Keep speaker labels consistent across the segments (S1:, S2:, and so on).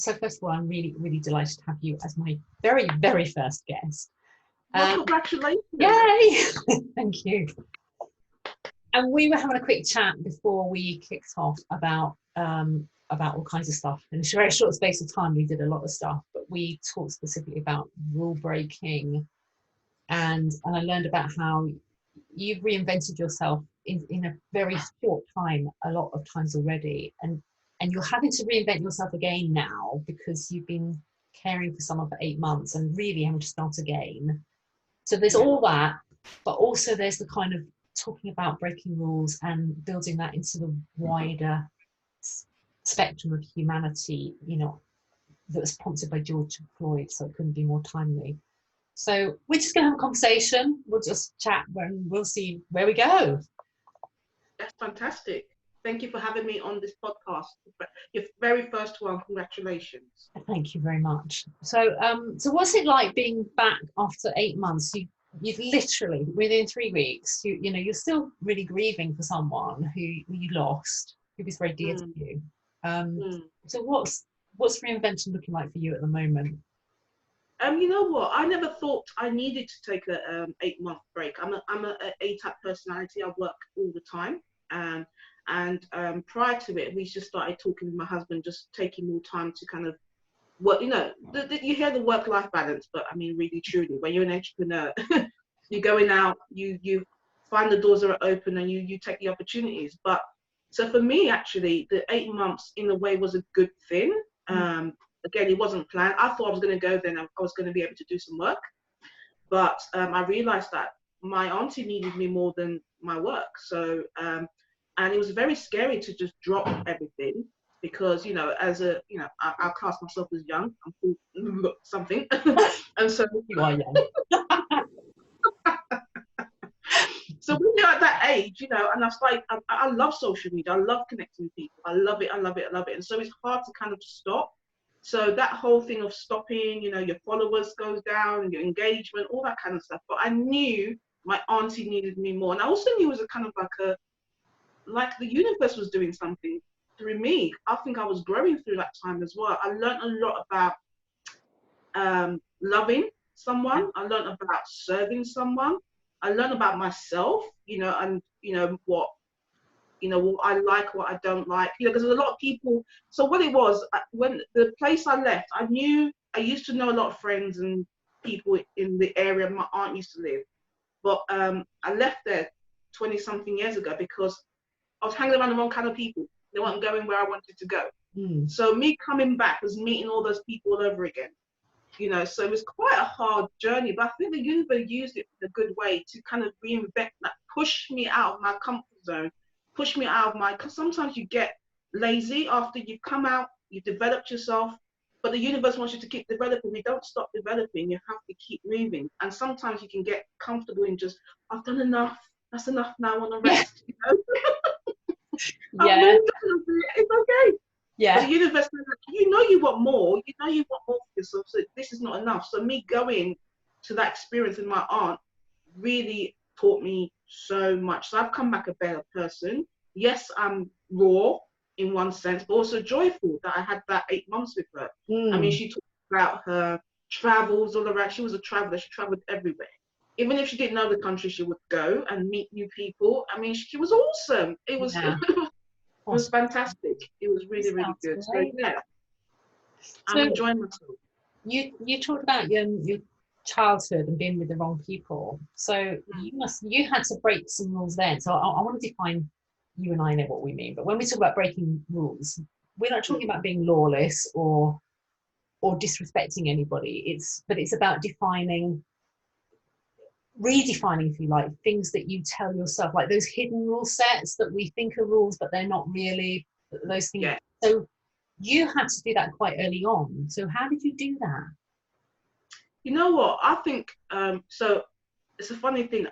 S1: So first of all, I'm really, really delighted to have you as my very, very first guest.
S2: Well, congratulations.
S1: Yay! Thank you. And we were having a quick chat before we kicked off about all kinds of stuff. In a very short space of time, we did a lot of stuff, but we talked specifically about rule breaking, and I learned about how you've reinvented yourself in a very short time, a lot of times already, and you're having to reinvent yourself again now because you've been caring for someone for 8 months and really having to start again. So there's all that, but also there's the kind of talking about breaking rules and building that into the wider spectrum of humanity, you know, that was prompted by George Floyd, so it couldn't be more timely. So we're just going to have a conversation. We'll just chat and we'll see where we go.
S2: That's fantastic. Thank you for having me on this podcast. Your very first one. Congratulations.
S1: Thank you very much. So, so what's it like being back after 8 months? You've literally within 3 weeks. You know, you're still really grieving for someone who you lost, who was very dear to you. So, what's reinvention looking like for you at the moment?
S2: You know what? I never thought I needed to take a 8-month break. I'm a A-type personality. I work all the time. And prior to it, we just started talking with my husband, just taking more time to kind of work. You know, you hear the work-life balance, but I mean, really, truly, when you're an entrepreneur, you're going out, you find the doors are open, and you take the opportunities. But so for me, actually, the 8 months in a way was a good thing. Again, it wasn't planned. I thought I was going to go then. I was going to be able to do some work, but I realized that my auntie needed me more than my work. So. And it was very scary to just drop everything because, you know, as a, you know, I class myself as young. I'm 40 something. And so
S1: You are young.
S2: So when you're at that age, you know, and I love social media. I love connecting with people. I love it. I love it. I love it. And so it's hard to kind of stop. So that whole thing of stopping, you know, your followers goes down, your engagement, all that kind of stuff. But I knew my auntie needed me more. And I also knew it was a kind of like the universe was doing something through me. I think I was growing through that time as well. I learned a lot about loving someone. I learned about serving someone. I learned about myself, you know, and what I like, what I don't like, you know, because there's a lot of people. So what it was, when the place I left, I used to know a lot of friends and people in the area my aunt used to live, but I left there 20 something years ago because I was hanging around the wrong kind of people. They weren't going where I wanted to go. So me coming back was meeting all those people all over again. You know, so it was quite a hard journey, but I think the universe used it in a good way to kind of reinvent, like push me out of my comfort zone, push me out of because sometimes you get lazy after you've come out, you've developed yourself, but the universe wants you to keep developing. You don't stop developing, you have to keep moving. And sometimes you can get comfortable in just, I've done enough, that's enough now, I want to rest, you know?
S1: Yeah.
S2: It's okay.
S1: Yeah.
S2: But the universe, you know, you want more. You know, you want more for yourself. So this is not enough. So me going to that experience with my aunt really taught me so much. So I've come back a better person. Yes, I'm raw in one sense, but also joyful that I had that 8 months with her. I mean, she talked about her travels all around. She was a traveler. She traveled everywhere. Even if she didn't know the country, she would go and meet new people. I mean, she was awesome. It was, it was fantastic. It was really, really good. Great. So yeah, I'm enjoying myself.
S1: You talked about your childhood and being with the wrong people. So you had to break some rules then. So I want to define. You and I know what we mean, but when we talk about breaking rules, we're not talking about being lawless or disrespecting anybody. It's about redefining, if you like, things that you tell yourself, like those hidden rule sets that we think are rules, but they're not really those things. Yeah. So you had to do that quite early on. So how did you do that?
S2: You know what? I think, so it's a funny thing.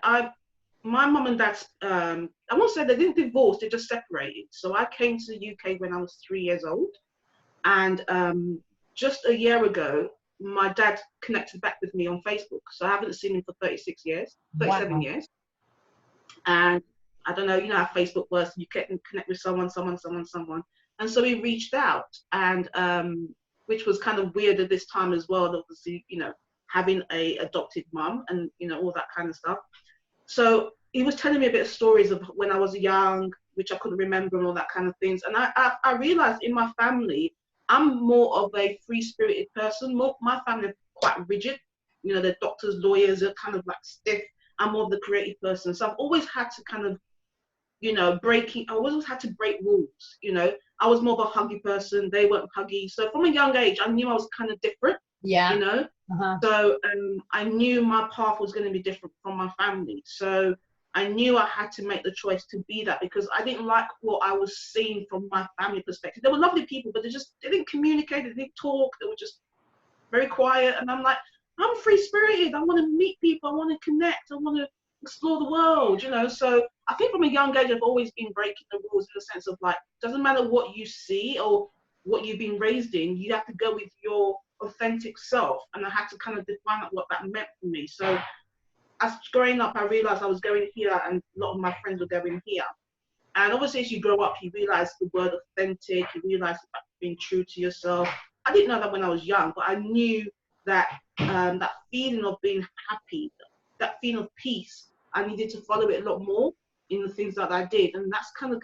S2: My mum and dad, I won't say they didn't divorce, they just separated. So I came to the UK when I was 3 years old. And just a year ago, my dad connected back with me on Facebook. So I haven't seen him for 36 years, 37 years. And I don't know, you know how Facebook works. You can connect with someone. And so he reached out. And which was kind of weird at this time as well. Obviously, you know, having a adopted mum and, you know, all that kind of stuff. So he was telling me a bit of stories of when I was young, which I couldn't remember, and all that kind of things. And I realized in my family, I'm more of a free-spirited person. My family are quite rigid. You know, the doctors, lawyers are kind of like stiff. I'm more of the creative person. So I've always had to kind of, you know, I always had to break rules. You know, I was more of a huggy person. They weren't huggy. So from a young age, I knew I was kind of different.
S1: Yeah.
S2: You know, so I knew my path was going to be different from my family. So I knew I had to make the choice to be that, because I didn't like what I was seeing from my family perspective. They were lovely people, but they didn't communicate, they didn't talk, they were just very quiet. And I'm like, I'm free spirited. I want to meet people. I want to connect. I want to explore the world, you know. So I think from a young age, I've always been breaking the rules in the sense of like, doesn't matter what you see or what you've been raised in, you have to go with your authentic self. And I had to kind of define what that meant for me. So as growing up, I realized I was going here and a lot of my friends were going here. And obviously, as you grow up, you realize the word authentic, you realize about being true to yourself. I didn't know that when I was young, but I knew that that feeling of being happy, that feeling of peace, I needed to follow it a lot more in the things that I did. And that's kind of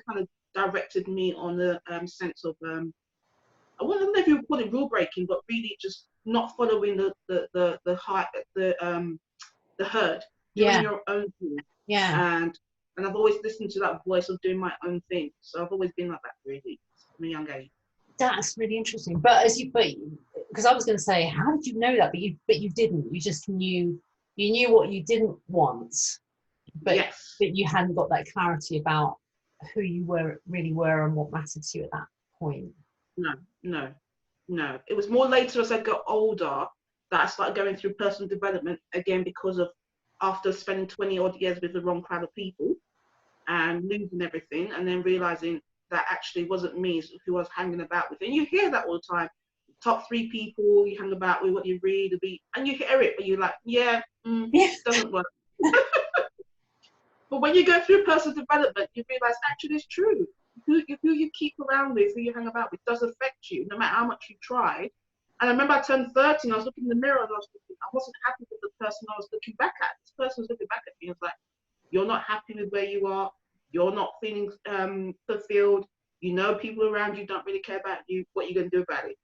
S2: directed me on the sense of, I don't know if you would call it rule breaking, but really just not following the herd, doing your own thing. And I've always listened to that voice of doing my own thing. So I've always been like that, really, from a young age.
S1: That's really interesting. But because I was going to say, how did you know that? But you didn't. You just knew. You knew what you didn't want, but
S2: Yes.
S1: but you hadn't got that clarity about who you really were and what mattered to you at that point.
S2: No. It was more later as I got older that I started going through personal development again, because of after spending 20 odd years with the wrong crowd of people and losing everything, and then realizing that actually wasn't me who I was hanging about with. And you hear that all the time. Top 3 people you hang about with, what you read, and you hear it, but you're like, it doesn't work. But when you go through personal development, you realize actually it's true. Who you keep around with, who you hang about with, does affect you, no matter how much you try. And I remember I turned 30 and I was looking in the mirror and I was thinking, I wasn't happy with the person I was looking back at. This person was looking back at me and was like, you're not happy with where you are. You're not feeling fulfilled. You know, people around you don't really care about you. What are you going to do about it?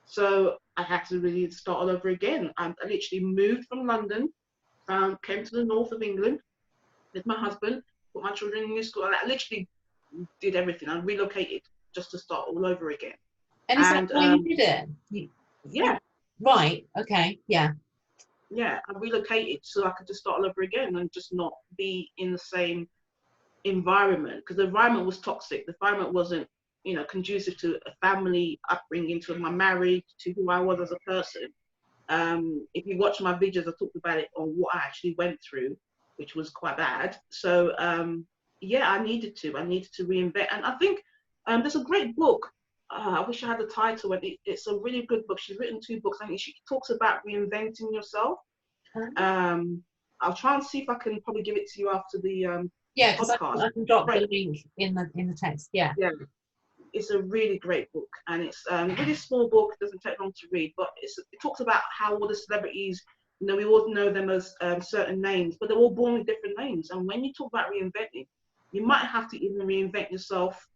S2: So I had to really start all over again. I literally moved from London, came to the north of England with my husband, put my children in new school. And I literally did everything. I relocated just to start all over again.
S1: And is that why you did it?
S2: Yeah.
S1: Right. Okay. Yeah.
S2: Yeah, I relocated so I could just start all over again and just not be in the same environment, because the environment was toxic. The environment wasn't, you know, conducive to a family upbringing, to my marriage, to who I was as a person. If you watch my videos, I talked about it on what I actually went through, which was quite bad. So yeah, I needed to reinvent. And I think there's a great book. I wish I had the title. It's a really good book. She's written 2 books. I think she talks about reinventing yourself. I'll try and see if I can probably give it to you after the
S1: yeah, because
S2: podcast.
S1: I can drop the link in the text. Yeah.
S2: It's a really great book, and it's a really small book. It doesn't take long to read, but it talks about how all the celebrities, you know, we all know them as certain names, but they're all born with different names. And when you talk about reinventing, you might have to even reinvent yourself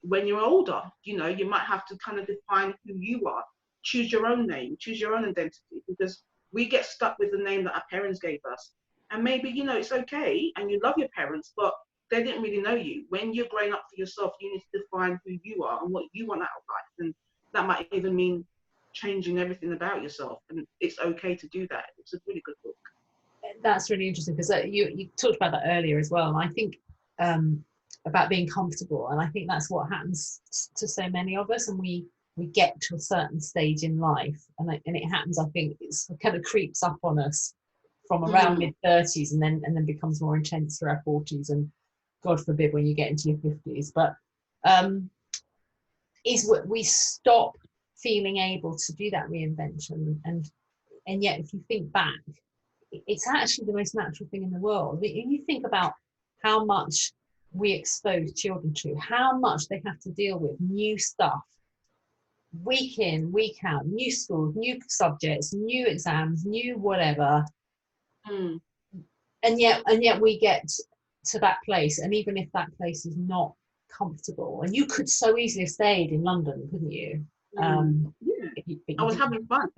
S2: when you're older. You know, you might have to kind of define who you are, choose your own name, choose your own identity, because we get stuck with the name that our parents gave us. And maybe, you know, it's okay, and you love your parents, but they didn't really know you. When you're growing up for yourself, you need to define who you are and what you want out of life. And that might even mean changing everything about yourself. And it's okay to do that. It's a really good book.
S1: That's really interesting, because you talked about that earlier as well. And I think about being comfortable. And I think that's what happens to so many of us. And we get to a certain stage in life, and it happens, I think it kind of creeps up on us from around mid-30s and then becomes more intense through our 40s, and God forbid when you get into your 50s. But is what we stop feeling able to do that reinvention, and yet if you think back, it's actually the most natural thing in the world. If you think about how much we expose children to, how much they have to deal with new stuff week in, week out, new schools, new subjects, new exams, new whatever. And yet we get to that place, and even if that place is not comfortable, and you could so easily have stayed in London, couldn't you?
S2: Yeah, I was having fun.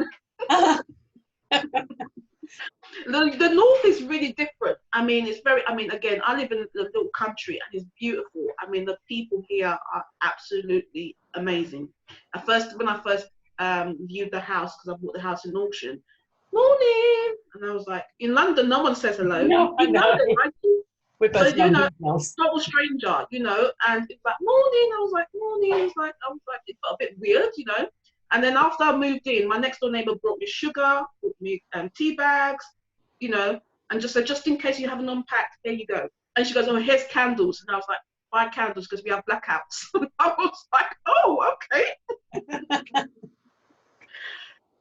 S2: The north is really different. I mean, it's very, I mean, again, I live in a little country and it's beautiful. I mean, the people here are absolutely amazing. When I first viewed the house, because I bought the house in auction, morning, and I was like, in London, no one says hello.
S1: No, I
S2: you know
S1: know.
S2: them, right?
S1: We're both
S2: So, you know,
S1: girls.
S2: total stranger, you know, and it's like, morning. I was like, morning. I was like, it felt a bit weird, you know. And then after I moved in, my next door neighbor brought me sugar, brought me tea bags, you know, and just said, just in case you haven't unpacked, there you go. And she goes, oh, here's candles. And I was like, buy candles because we have blackouts. I was like, oh, okay.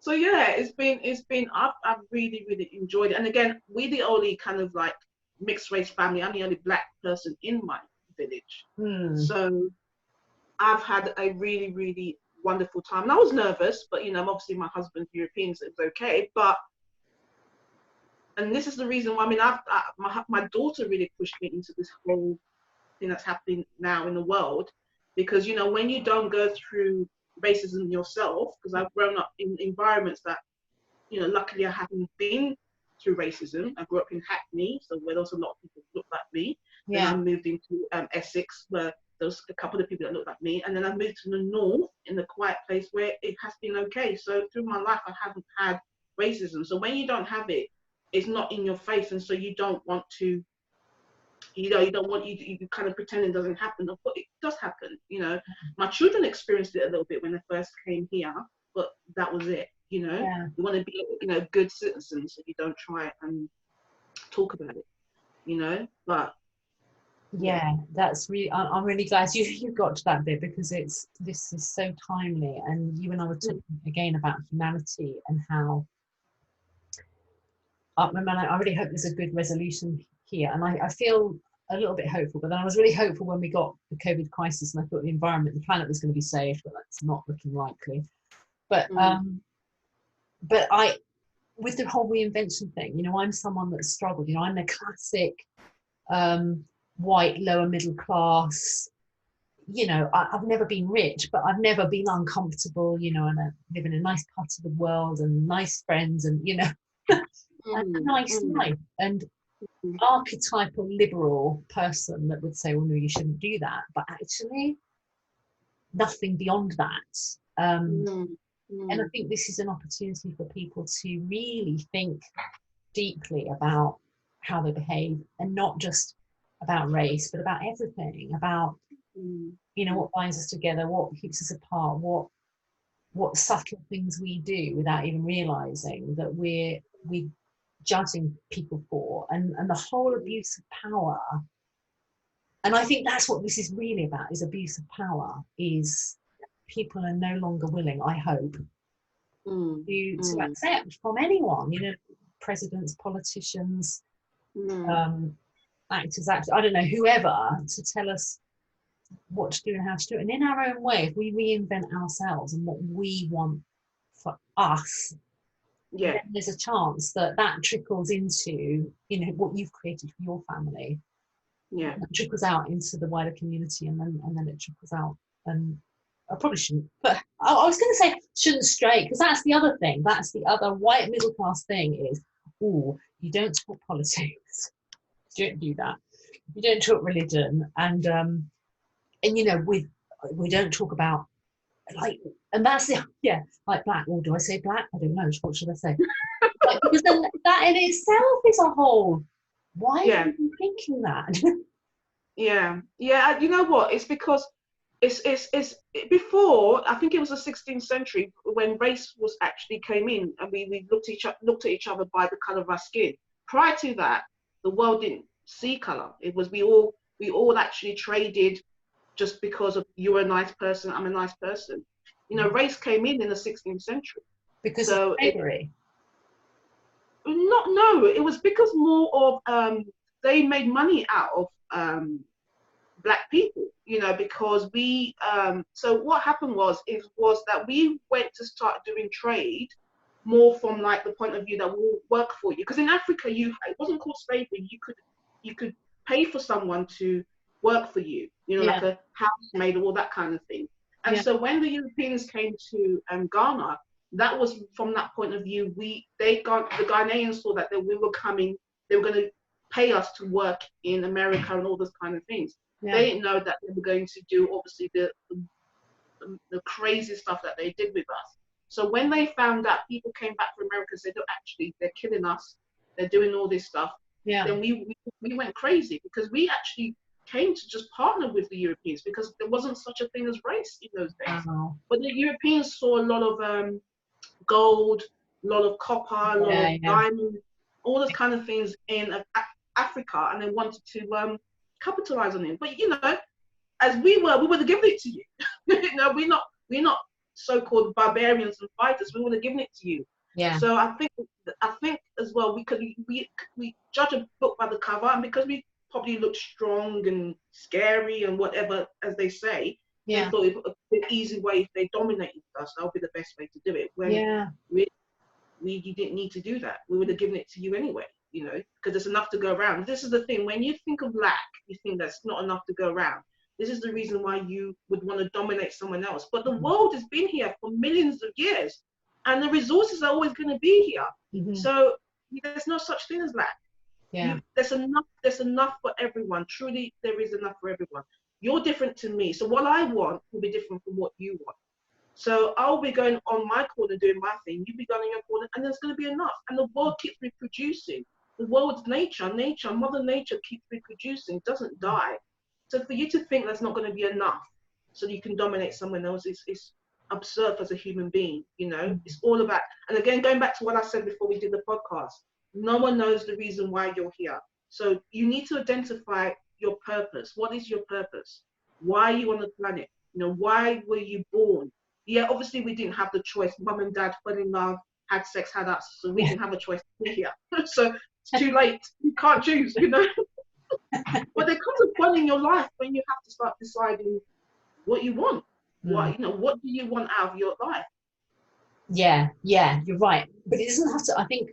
S2: So yeah, it's been, I've really, really enjoyed it. And again, we're the only kind of like mixed race family. I'm the only black person in my village. So I've had a really, really wonderful time. And I was nervous, but you know, obviously my husband's European, so it was okay. But, and this is the reason why, I mean, my daughter really pushed me into this whole thing that's happening now in the world, because, you know, when you don't go through racism yourself, because I've grown up in environments that, you know, luckily I haven't been through racism. I grew up in Hackney, so where there was a lot of people who looked like me. Then I moved into Essex, where there was a couple of people that looked like me, and then I moved to the north in the quiet place where it has been okay. So through my life, I haven't had racism. So when you don't have it, it's not in your face, and so you don't want to, you know, you don't want, you kind of pretend it doesn't happen, but it does happen. You know, my children experienced it a little bit when they first came here, but that was it. You know, you want to be, you know, good citizens, so you don't try and talk about it. You know, but
S1: yeah, that's really, I'm really glad you got to that bit, because this is so timely. And you and I were talking again about humanity and how I really hope there's a good resolution here. And I feel a little bit hopeful, but then I was really hopeful when we got the COVID crisis, and I thought the environment, the planet was going to be saved, but that's not looking likely. But with the whole reinvention thing, you know, I'm someone that's struggled. You know, I'm the classic white lower middle class. You know, I've never been rich, but I've never been uncomfortable. You know, and I live in a nice part of the world and nice friends, and you know, a nice life. And archetypal liberal person that would say, well, no, you shouldn't do that, but actually nothing beyond that. And I think this is an opportunity for people to really think deeply about how they behave, and not just about race, but about everything, about, you know, what binds us together, what keeps us apart, what subtle things we do without even realizing that we're judging people for, and the whole abuse of power. And I think that's what this is really about, is abuse of power. Is people are no longer willing, I hope, to accept from anyone, you know, presidents, politicians, actors, I don't know, whoever, to tell us what to do and how to do it. And in our own way, if we reinvent ourselves and what we want for us, then there's a chance that trickles into, you know, what you've created for your family. It trickles out into the wider community, and then it trickles out. And I probably shouldn't, but I was going to say shouldn't stray, because that's the other thing. That's the other white middle class thing is, you don't talk politics. You don't do that. You don't talk religion, and you know, we don't talk about, like, and that's the, like black. Or do I say black? I don't know. What should I say? Like, because then that in itself is a whole. Why are you thinking that?
S2: You know what? It's because it's before, I think it was the 16th century, when race was actually came in, and we looked at each other by the color of our skin. Prior to that, the world didn't see color. It was we all actually traded just because of, you're a nice person, I'm a nice person. You know, race came in the 16th century
S1: because of slavery.
S2: No, it was because more of they made money out of Black people, you know, because we so what happened was that we went to start doing trade more from like the point of view that we'll work for you, because in Africa it wasn't called slavery. You could pay for someone to work for you, you know, like a housemaid or all that kind of thing. And so when the Europeans came to Ghana, that was from that point of view. The Ghanaians saw that we were coming, they were going to pay us to work in America and all those kind of things. They didn't know that they were going to do obviously the crazy stuff that they did with us. So when they found out, people came back from America and said, "No, actually, they're killing us. They're doing all this stuff." Then we went crazy, because we actually came to just partner with the Europeans, because there wasn't such a thing as race in those days. But the Europeans saw a lot of gold, a lot of copper, a lot of diamonds, all those kind of things in Africa, and they wanted to capitalize on it. But you know, as we would have given it to you. You know, we're not so-called barbarians and fighters. We would have given it to you. So I think as well, we judge a book by the cover, and because we probably looked strong and scary and whatever, as they say, they thought it would be an easy way. If they dominated us, that would be the best way to do it. When you didn't need to do that. We would have given it to you anyway, you know, because there's enough to go around. This is the thing, when you think of lack, you think that's not enough to go around. This is the reason why you would want to dominate someone else. But the world has been here for millions of years, and the resources are always going to be here. So there's no such thing as lack. There's enough for everyone. Truly, there is enough for everyone. You're different to me, so what I want will be different from what you want. So I'll be going on my corner doing my thing, you be going on your corner, and there's going to be enough. And the world keeps reproducing. The world's nature, Mother Nature keeps reproducing, doesn't die. So for you to think that's not going to be enough so that you can dominate someone else is absurd as a human being, you know. It's all about, and again, going back to what I said before we did the podcast, no one knows the reason why you're here. So you need to identify your purpose. What is your purpose? Why are you on the planet? You know, why were you born? Yeah, obviously we didn't have the choice. Mum and dad fell in love, had sex, had us, so we didn't have a choice to be here. So it's too late. You can't choose, you know. But there comes a point in your life when you have to start deciding what you want. What, you know, what do you want out of your life?
S1: Yeah, you're right. But it doesn't have to. I think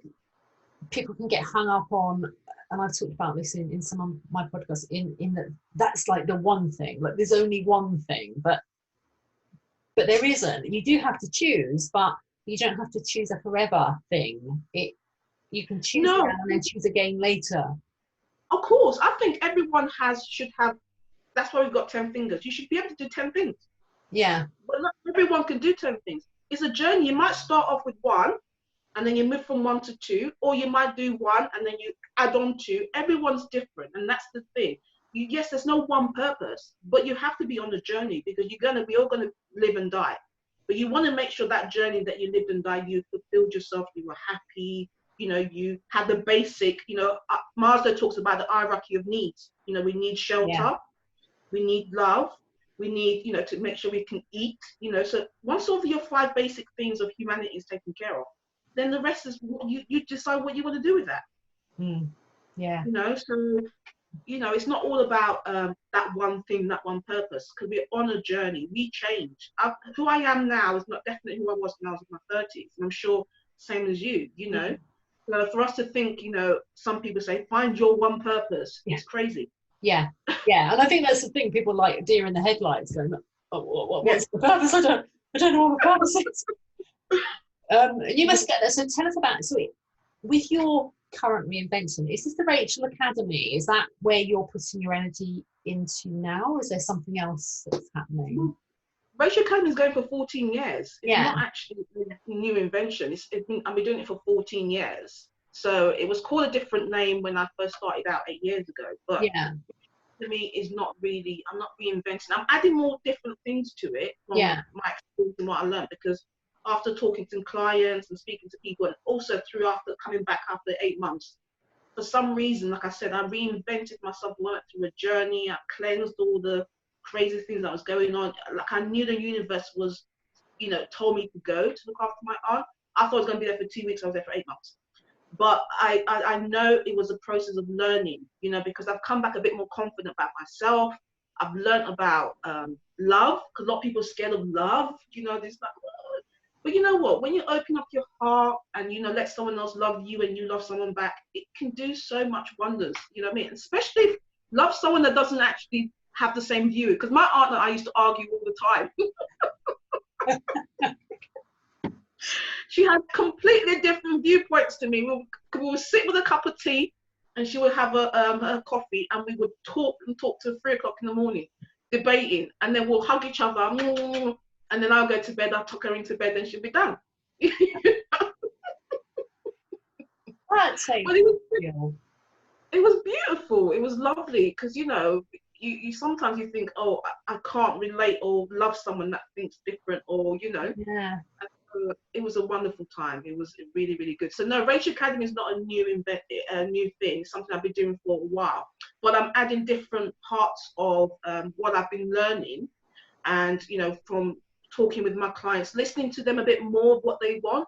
S1: people can get hung up on, and I've talked about this in some of my podcasts, in that that's like the one thing. Like there's only one thing, but there isn't. You do have to choose, but you don't have to choose a forever thing. You can choose now and then choose again later.
S2: Of course, I think everyone should have. That's why we've got 10 fingers. You should be able to do 10 things.
S1: Yeah.
S2: But not everyone can do 10 things. It's a journey. You might start off with 1, and then you move from 1 to 2, or you might do 1 and then you add on 2. Everyone's different, and that's the thing. Yes, there's no one purpose, but you have to be on the journey, because we're all gonna live and die. But you want to make sure that journey that you lived and died, you fulfilled yourself, you were happy, you know, you had the basic, you know, Maslow talks about the hierarchy of needs. You know, we need shelter, we need love, we need, you know, to make sure we can eat, you know. So once all of your 5 basic things of humanity is taken care of, then the rest is you decide what you want to do with that.
S1: Yeah.
S2: You know, so, you know, it's not all about that one thing, that one purpose, because we're on a journey. We change. Who I am now is not definitely who I was when I was in my 30s, and I'm sure same as you, you know. So for us to think, you know, some people say find your one purpose, it's crazy.
S1: Yeah, and I think that's the thing. People like deer in the headlights, going, "Oh, what's the purpose? I don't know what the purpose is." You must get that. So tell us about it. So with your current reinvention, is this the Rachael Academy? Is that where you're putting your energy into now, or is there something else that's happening?
S2: Rachael Academy is going for 14 years. It's not actually a new invention. I've been doing it for 14 years. So it was called a different name when I first started out 8 years ago. But to me, is not really. I'm not reinventing. I'm adding more different things to it from my experience and what I learned, because after talking to clients and speaking to people, and also after coming back after 8 months, for some reason, like I said, I reinvented myself, went through a journey, I cleansed all the crazy things that was going on. Like I knew the universe was, you know, told me to go to look after my aunt. I thought I was going to be there for 2 weeks. I was there for 8 months. But I know it was a process of learning, you know, because I've come back a bit more confident about myself. I've learned about love, because a lot of people are scared of love. You know, this like, "Oh." But you know what? When you open up your heart and, you know, let someone else love you and you love someone back, it can do so much wonders. You know what I mean? Especially if love someone that doesn't actually have the same view. Because my aunt and I used to argue all the time. She had completely different viewpoints to me. We would sit with a cup of tea, and she would have her coffee, and we would talk till 3 o'clock in the morning, debating, and then we'll hug each other, and then I'll go to bed. I'll tuck her into bed, and she'll be done.
S1: That's
S2: But it was beautiful. It was lovely, because, you know, you sometimes you think, oh, I can't relate or love someone that thinks different, or, you know.
S1: yeah.
S2: It was a wonderful time. It was really, really good. So no, Rachel Academy is not a new thing. It's something I've been doing for a while, but I'm adding different parts of what I've been learning, and, you know, from talking with my clients, listening to them a bit more of what they want,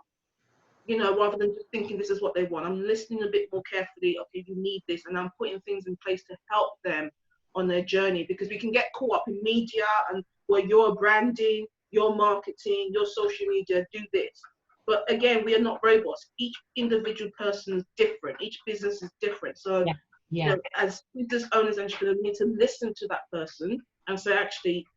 S2: you know, rather than just thinking this is what they want. I'm listening a bit more carefully. Okay, you need this, and I'm putting things in place to help them on their journey, because we can get caught up in media and where you're branding, your marketing, your social media, do this. But again, we are not robots. Each individual person is different. Each business is different. So, you know, as business owners and entrepreneurs, we need to listen to that person and say, actually,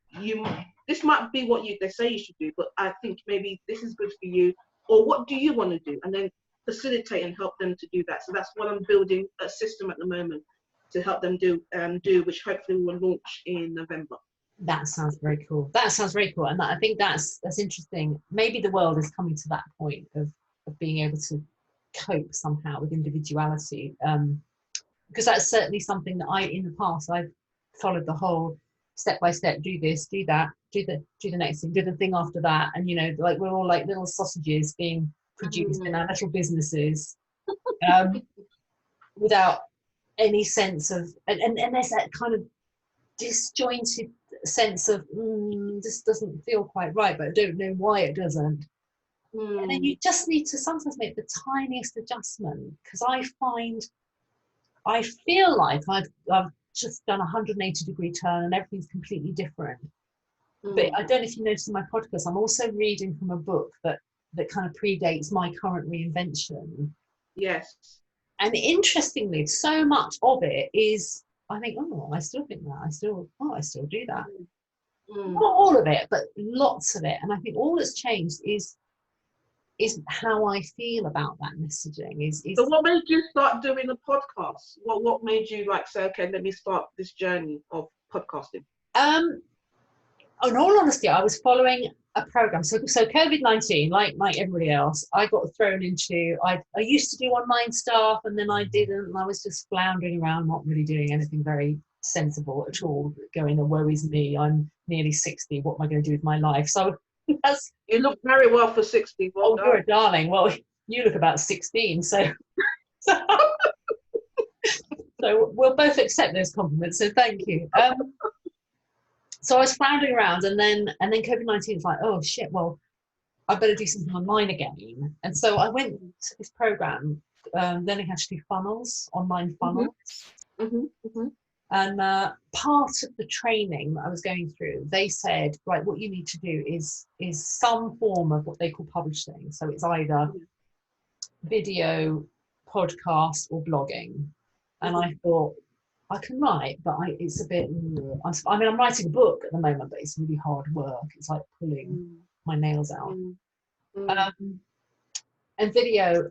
S2: this might be what they say you should do, but I think maybe this is good for you, or what do you want to do? And then facilitate and help them to do that. So that's what I'm building, a system at the moment to help them do, which hopefully will launch in November.
S1: That sounds very cool. That sounds very cool. And I think that's interesting. Maybe the world is coming to that point of being able to cope somehow with individuality. Because that's certainly something that in the past, I've followed the whole step by step, do this, do that, do the next thing, do the thing after that. And, you know, like we're all like little sausages being produced in our little businesses without any sense of, and there's that kind of disjointed sense of this doesn't feel quite right, but I don't know why it doesn't. And then you just need to sometimes make the tiniest adjustment, because I feel like I've just done a 180-degree turn and everything's completely different. But I don't know if you noticed in my podcast, I'm also reading from a book that kind of predates my current reinvention.
S2: Yes.
S1: And interestingly, so much of it is, I think, oh, I still think that. I still do that. Not all of it, but lots of it. And I think all that's changed is how I feel about that messaging.
S2: So what made you start doing a podcast? What made you like say, okay, let me start this journey of podcasting?
S1: In all honesty, I was following a program. So COVID-19, like everybody else, I got thrown into. I used to do online stuff, and then I didn't. And I was just floundering around, not really doing anything very sensible at all. Going, oh, woe is me. I'm nearly 60. What am I going to do with my life? So
S2: you look very well for 60.
S1: Well, you're a darling. Well, you look about 16. So we'll both accept those compliments. So thank you. So I was floundering around, and then COVID-19 was like, oh shit, well, I better do something online again. And so I went to this program, learning how to do funnels, online funnels. And part of the training that I was going through, they said, right, what you need to do is some form of what they call publishing. So it's either video, podcast, or blogging. And I thought, I can write, but it's a bit, I mean, I'm writing a book at the moment, but it's really hard work. It's like pulling my nails out. And video,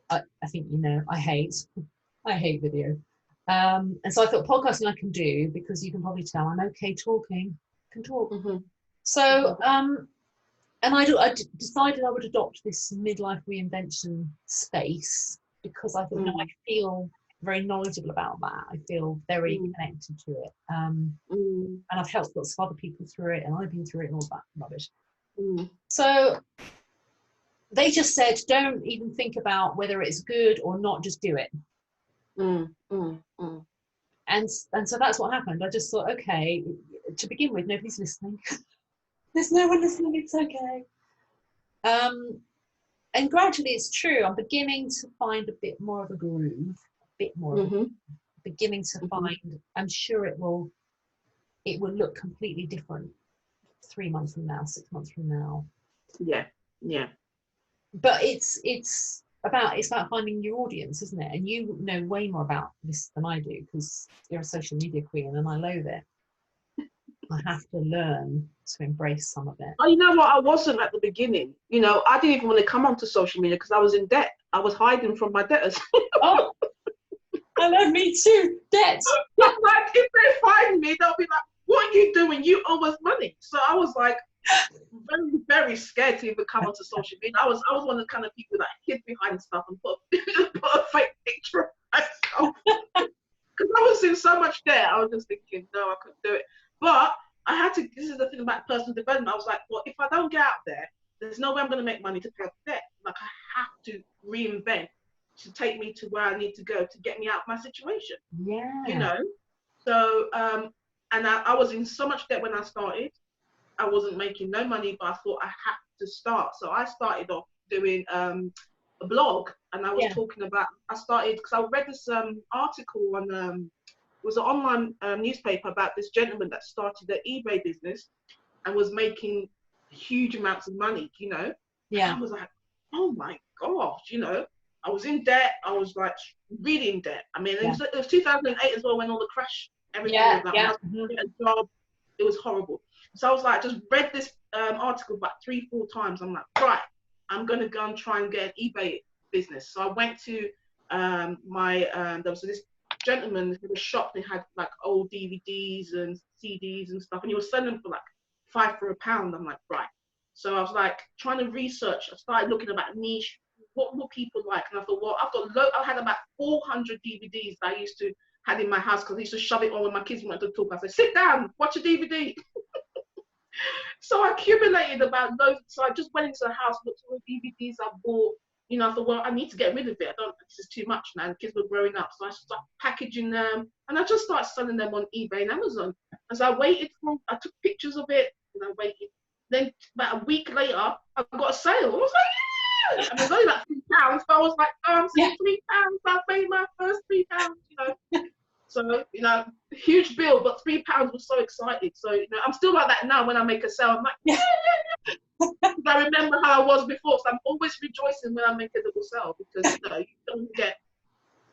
S1: I think, you know, I hate video. And so I thought podcasting I can do, because you can probably tell I'm okay talking, can talk. So, and I decided I would adopt this midlife reinvention space, because I thought, no, I feel very knowledgeable about that. I feel very connected to it. And I've helped lots of other people through it, and I've been through it and all that rubbish. So they just said, don't even think about whether it's good or not, just do it. And so that's what happened. I just thought, okay, to begin with, nobody's listening. There's no one listening, it's okay. And gradually, it's true, I'm beginning to find a bit more of a groove, beginning to find, I'm sure it will it will look completely different 3 months from now, 6 months from now.
S2: Yeah, yeah.
S1: But it's about finding your audience, isn't it? And you know way more about this than I do, because you're a social media queen and I loathe it. I have to learn to embrace some of it.
S2: Oh, you know what? I wasn't at the beginning. You know, I didn't even want to come onto social media because I was in debt. I was hiding from my debtors.
S1: Oh, I love me too. Debt.
S2: Like, if they find me, they'll be like, "What are you doing? You owe us money." So I was like, very, very scared to even come onto social media. I was one of the kind of people that hid behind stuff and put a fake picture of myself because I was in so much debt. I was just thinking, no, I couldn't do it. But I had to. This is the thing about personal development. I was like, well, if I don't get out there, there's no way I'm going to make money to pay off debt. Like, I have to reinvent to take me to where I need to go to get me out of my situation.
S1: Yeah.
S2: You know. So and I was in so much debt when I started. I wasn't making no money, but I thought I had to start. So I started off doing a blog, and I was talking about. I started because I read this article on it was an online newspaper about this gentleman that started an eBay business and was making huge amounts of money. You know,
S1: Yeah.
S2: and I was like, oh my gosh, you know, I was in debt. I was like really in debt. I mean, it was 2008 as well when all the crash, everything was like, my husband didn't get a job. It was horrible. So I was like, just read this article about 3-4 times. I'm like, right, I'm going to go and try and get an eBay business. So I went to there was this gentleman who was shop. They had like old DVDs and CDs and stuff, and he was selling them for like £5 for £1. I'm like, right. So I was like trying to research. I started looking about niche. What would people like? And I thought, well, I had about 400 DVDs that I used to had in my house because I used to shove it on when my kids wanted to talk. I said, sit down, watch a DVD. So I accumulated about those. So I just went into the house, looked at all the DVDs I bought. You know, I thought, well, I need to get rid of it. This is too much now. The kids were growing up. So I started packaging them and I just started selling them on eBay and Amazon. As I took pictures of it and I waited. Then about a week later, I got a sale. I was like, yeah! And it was only like £3. But I was like, oh, I'm saying £3. I made my first £3, you know. So, you know, huge bill, but £3 was so excited. So, you know, I'm still like that now when I make a sale. I'm like, yeah. I remember how I was before. So I'm always rejoicing when I make a little sale because, you know,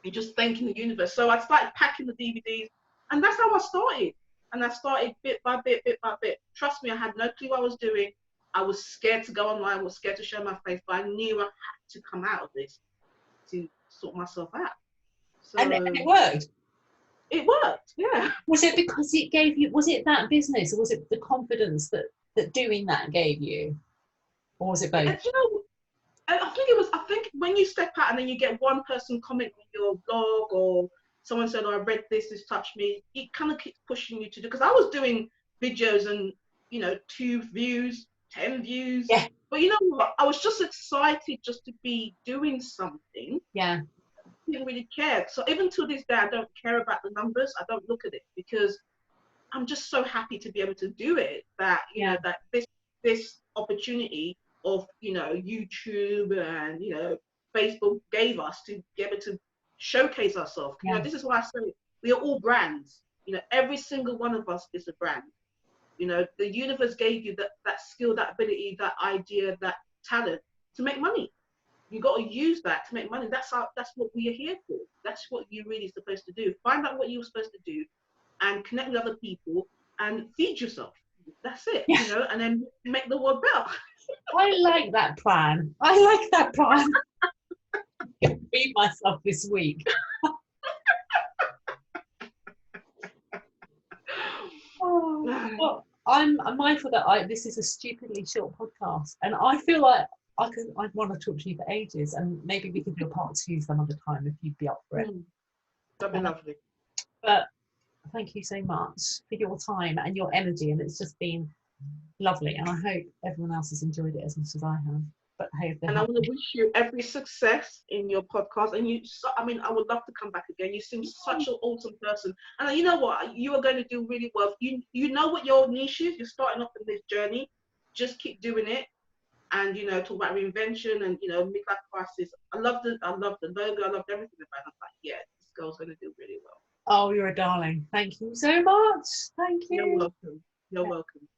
S2: you're just thanking the universe. So I started packing the DVDs and that's how I started. And I started bit by bit, bit by bit. Trust me, I had no clue what I was doing. I was scared to go online, I was scared to show my face, but I knew I had to come out of this to sort myself out. So,
S1: and it worked.
S2: It worked, yeah.
S1: Was it because it gave you, was it that business, or was it the confidence that doing that gave you? Or was it both?
S2: And, you know, I think when you step out and then you get one person comment on your blog or someone said, oh, I read this touched me, it kind of keeps pushing you to do, because I was doing videos and, you know, 2 views, 10 views.
S1: Yeah.
S2: But you know what? I was just excited just to be doing something.
S1: Yeah.
S2: I didn't really care. So even to this day, I don't care about the numbers. I don't look at it because I'm just so happy to be able to do it, that, you know, that this opportunity of, you know, YouTube and, you know, Facebook gave us to be able to showcase ourselves. You know, this is why I say we are all brands. You know, every single one of us is a brand. You know, the universe gave you that skill, that ability, that idea, that talent to make money. You got to use that to make money. That's what we are here for. That's what you're really supposed to do. Find out what you're supposed to do and connect with other people and feed yourself. That's it, you know, and then make the world better.
S1: I like that plan. I like that plan. I can feed myself this week. Well, I'm mindful that this is a stupidly short podcast, and I feel like I'd want to talk to you for ages, and maybe we could do a part 2 some other time if you'd be up for it.
S2: That'd be lovely.
S1: But thank you so much for your time and your energy, and it's just been lovely, and I hope everyone else has enjoyed it as much as I have. But I hope
S2: I want to wish you every success in your podcast. And I would love to come back again. You seem such an awesome person. And you know what? You are going to do really well. You know what your niche is. You're starting off in this journey. Just keep doing it. And, you know, talk about reinvention and, you know, midlife crisis. I love the logo. I loved everything about it. I'm like, yeah, this girl's going to do really well.
S1: Oh, you're a darling. Thank you so much. Thank
S2: You're
S1: you.
S2: welcome. You're welcome.